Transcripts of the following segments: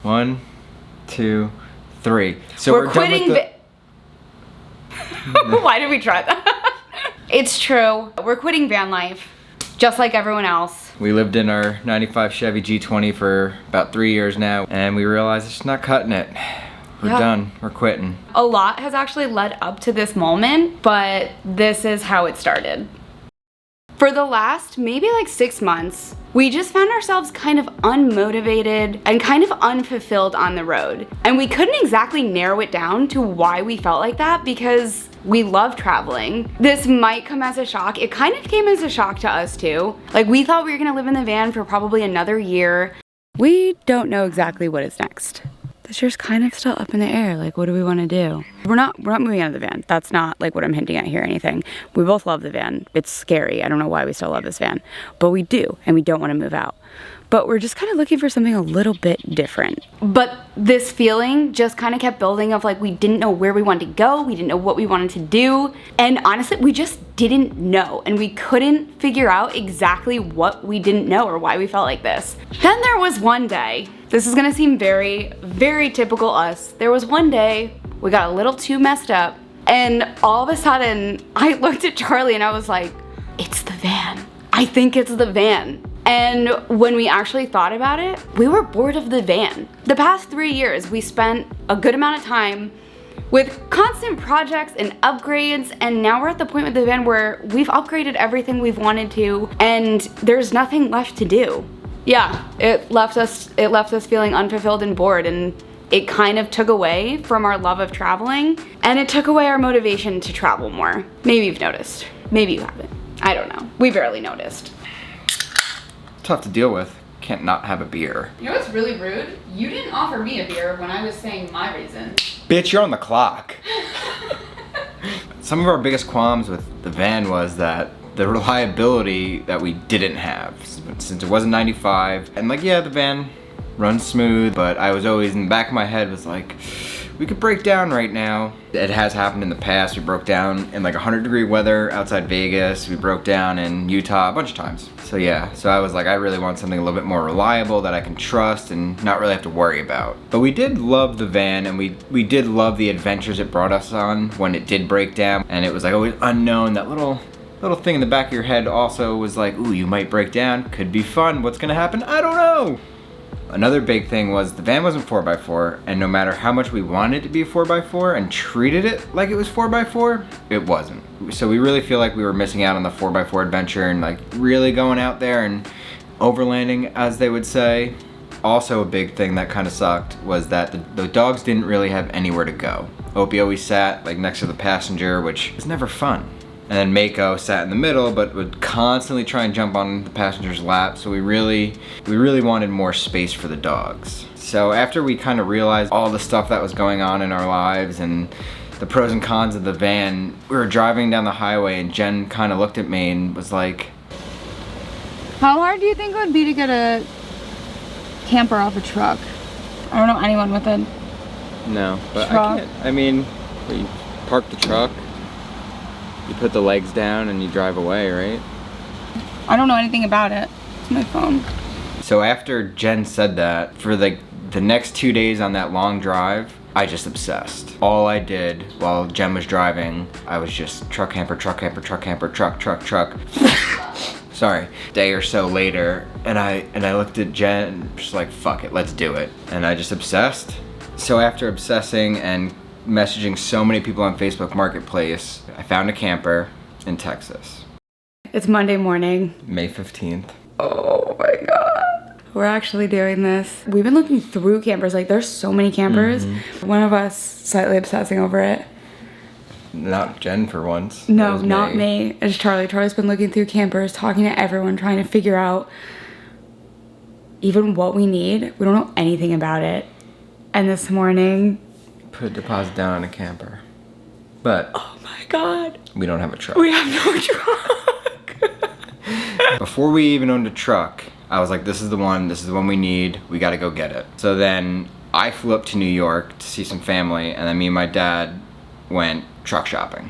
1, 2, 3. So we're quitting. Why did we try that? It's true. We're quitting van life, just like everyone else. We lived in our 95 Chevy G20 for about 3 years now, and we realized it's not cutting it. We're done. We're quitting. A lot has actually led up to this moment, but this is how it started. For the last maybe like 6 months, we just found ourselves kind of unmotivated and kind of unfulfilled on the road. And we couldn't exactly narrow it down to why we felt like that because we love traveling. This might come as a shock. It kind of came as a shock to us too. Like we thought we were gonna live in the van for probably another year. We don't know exactly what is next. This year's kind of still up in the air. Like, what do we want to do? We're not moving out of the van. That's not like what I'm hinting at here or anything. We both love the van. It's scary. I don't know why we still love this van, but we do, and we don't want to move out. But we're just kind of looking for something a little bit different. But this feeling just kind of kept building of like, we didn't know where we wanted to go. We didn't know what we wanted to do. And honestly, we just didn't know. And we couldn't figure out exactly what we didn't know or why we felt like this. Then there was one day, this is gonna seem very, very typical us. There was one day, we got a little too messed up. And all of a sudden, I looked at Charlie and I was like, it's the van. I think it's the van. And when we actually thought about it, we were bored of the van. The past 3 years, we spent a good amount of time with constant projects and upgrades, and now we're at the point with the van where we've upgraded everything we've wanted to, and there's nothing left to do. Yeah, it left us feeling unfulfilled and bored, and it kind of took away from our love of traveling, and it took away our motivation to travel more. Maybe you've noticed. Maybe you haven't. I don't know. We barely noticed. Tough to deal with. Can't not have a beer. You know what's really rude? You didn't offer me a beer when I was saying my reason. Bitch, you're on the clock. Some of our biggest qualms with the van was that the reliability that we didn't have. Since it wasn't 95, and like, yeah, the van runs smooth, but I was always in the back of my head was like, we could break down right now. It has happened in the past. We broke down in like 100-degree weather outside Vegas. We broke down in Utah a bunch of times. So yeah, so I was like, I really want something a little bit more reliable that I can trust and not really have to worry about. But we did love the van, and we did love the adventures it brought us on when it did break down. And it was like always unknown. That little thing in the back of your head also was like, ooh, you might break down. Could be fun. What's gonna happen? I don't know. Another big thing was the van wasn't 4x4, and no matter how much we wanted it to be 4x4 and treated it like it was 4x4, it wasn't. So we really feel like we were missing out on the 4x4 adventure and like really going out there and overlanding, as they would say. Also a big thing that kind of sucked was that the dogs didn't really have anywhere to go. Opie always sat like next to the passenger, which was never fun. And then Mako sat in the middle, but would constantly try and jump on the passenger's lap. So we really wanted more space for the dogs. So after we kind of realized all the stuff that was going on in our lives and the pros and cons of the van, we were driving down the highway and Jen kind of looked at me and was like, how hard do you think it would be to get a camper off a truck? I don't know anyone with a no, but truck. I can't. I mean, you park the truck, you put the legs down and you drive away, right? I don't know anything about it. It's my phone. So after Jen said that, for like the next 2 days on that long drive, I just obsessed. All I did while Jen was driving, I was just truck, camper, truck, camper, truck, camper, truck, truck, truck. Sorry. Day or so later, and I looked at Jen, just like, fuck it, let's do it. And I just obsessed. So after obsessing and messaging so many people on Facebook Marketplace, I found a camper in Texas. It's Monday morning. May 15th. Oh my God. We're actually doing this. We've been looking through campers. Like, there's so many campers. One of us slightly obsessing over it. Not Jen for once. No, not me. It's Charlie. Charlie's been looking through campers, talking to everyone, trying to figure out even what we need. We don't know anything about it. And this morning, put a deposit down on a camper. But oh my God, we don't have a truck. We have no truck. Before we even owned a truck, I was like, this is the one we need. We gotta go get it. So then I flew up to New York to see some family, and then me and my dad went truck shopping.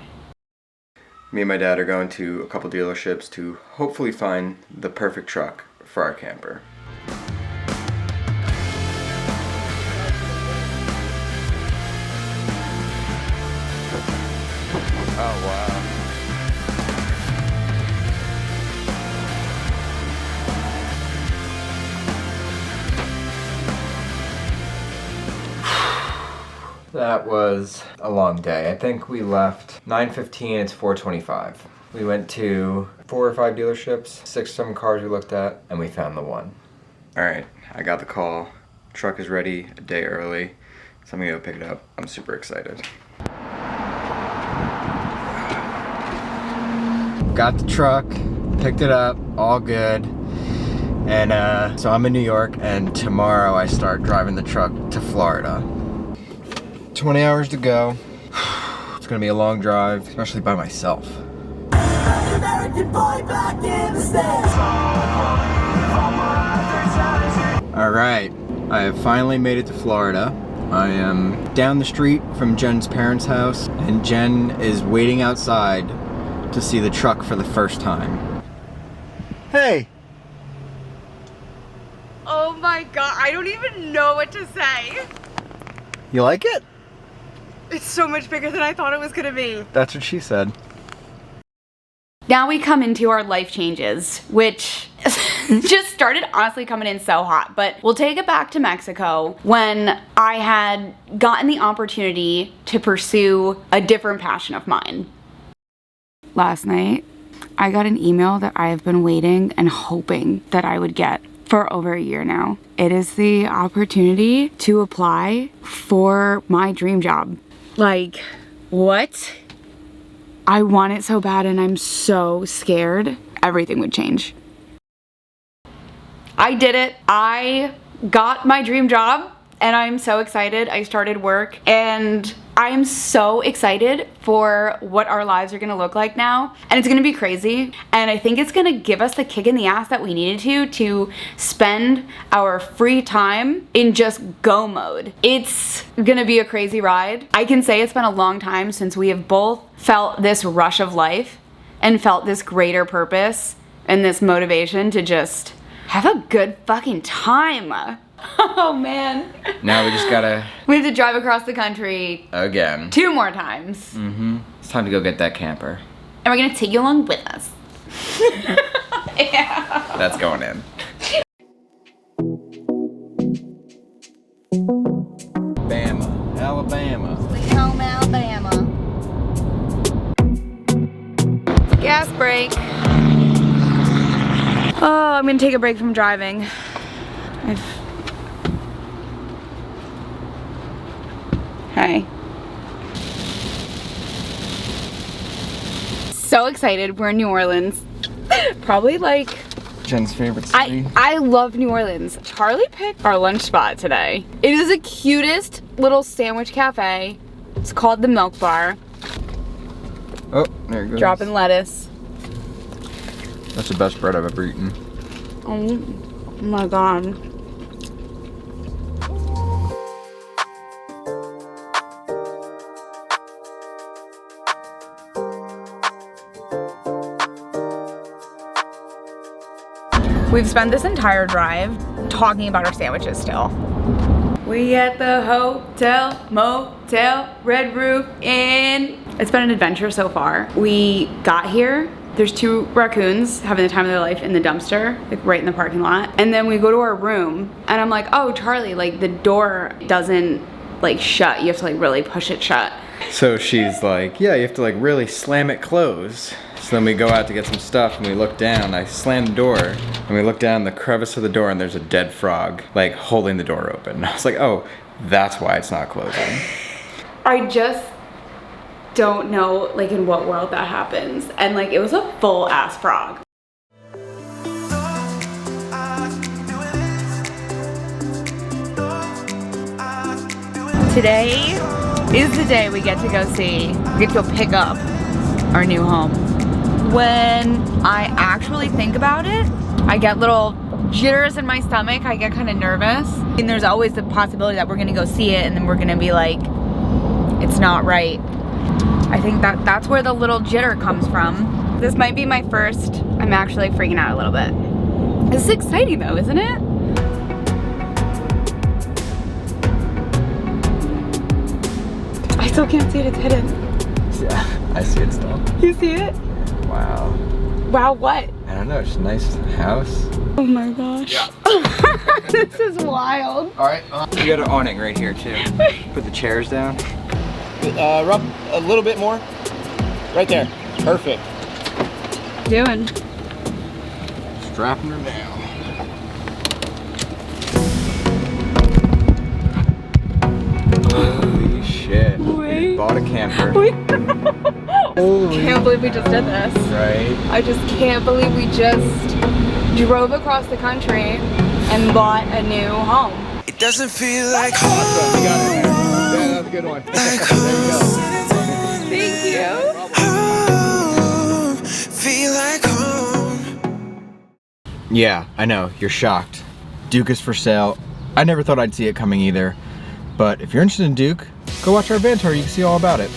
Me and my dad are going to a couple dealerships to hopefully find the perfect truck for our camper. That was a long day. I think we left 9:15, it's 4:25. We went to 4 or 5 dealerships, 6 or 7 cars we looked at, and we found the one. All right, I got the call. Truck is ready a day early, so I'm gonna go pick it up. I'm super excited. Got the truck, picked it up, all good. And so I'm in New York, and tomorrow I start driving the truck to Florida. 20 hours to go. It's gonna be a long drive, especially by myself. All right, I have finally made it to Florida. I am down the street from Jen's parents' house, and Jen is waiting outside to see the truck for the first time. Hey! Oh my god, I don't even know what to say. You like it? It's so much bigger than I thought it was gonna be. That's what she said. Now we come into our life changes, which just started honestly coming in so hot. But we'll take it back to Mexico when I had gotten the opportunity to pursue a different passion of mine. Last night, I got an email that I have been waiting and hoping that I would get for over a year now. It is the opportunity to apply for my dream job. Like, what? I want it so bad and I'm so scared everything would change. I did it. I got my dream job and I'm so excited. I started work and I am so excited for what our lives are gonna look like now. And it's gonna be crazy. And I think it's gonna give us the kick in the ass that we needed to spend our free time in just go mode. It's gonna be a crazy ride. I can say it's been a long time since we have both felt this rush of life and felt this greater purpose and this motivation to just have a good fucking time. Oh man. Now we just gotta... We have to drive across the country again. 2 more times. It's time to go get that camper. And we're gonna take you along with us. Yeah. That's going in. Bama, Alabama. Sweet home Alabama. Gas break. Oh, I'm gonna take a break from driving. Hi. So excited, we're in New Orleans. Probably like Jen's favorite city. I love New Orleans. Charlie picked our lunch spot today. It is the cutest little sandwich cafe. It's called the Milk Bar. Oh, there it goes. Dropping lettuce. That's the best bread I've ever eaten. Oh my god. We've spent this entire drive talking about our sandwiches still. We at the hotel, motel, Red Roof Inn. It's been an adventure so far. We got here, there's 2 raccoons having the time of their life in the dumpster, like right in the parking lot. And then we go to our room and I'm like, oh Charlie, like the door doesn't like shut. You have to like really push it shut. So she's like, yeah, you have to like really slam it closed. So then we go out to get some stuff and we look down, I slam the door and we look down the crevice of the door and there's a dead frog like holding the door open. I was like, oh, that's why it's not closing. I just don't know like in what world that happens. And like it was a full ass frog. Today is the day we get to go pick up our new home. When I actually think about it, I get little jitters in my stomach. I get kind of nervous. And there's always the possibility that we're gonna go see it and then we're gonna be like, it's not right. I think that's where the little jitter comes from. This might be my first. I'm actually freaking out a little bit. This is exciting though, isn't it? I still can't see it, it's hidden. Yeah, I see it still. You see it? Wow. Wow, what? I don't know, just a nice house. Oh my gosh. Yeah. This is wild. All right. You got an awning right here too. Put the chairs down. Rub a little bit more. Right there. Perfect. Doing. Strapping her down. Holy shit. Wait. We bought a camper. Can't believe we just did this. Right? I just can't believe we just drove across the country and bought a new home. It doesn't feel like You got it. Yeah, that's a good one. There you go. Thank you. home. Feel like home. Yeah, I know. You're shocked. Duke is for sale. I never thought I'd see it coming either. But if you're interested in Duke, go watch our van tour. You can see all about it.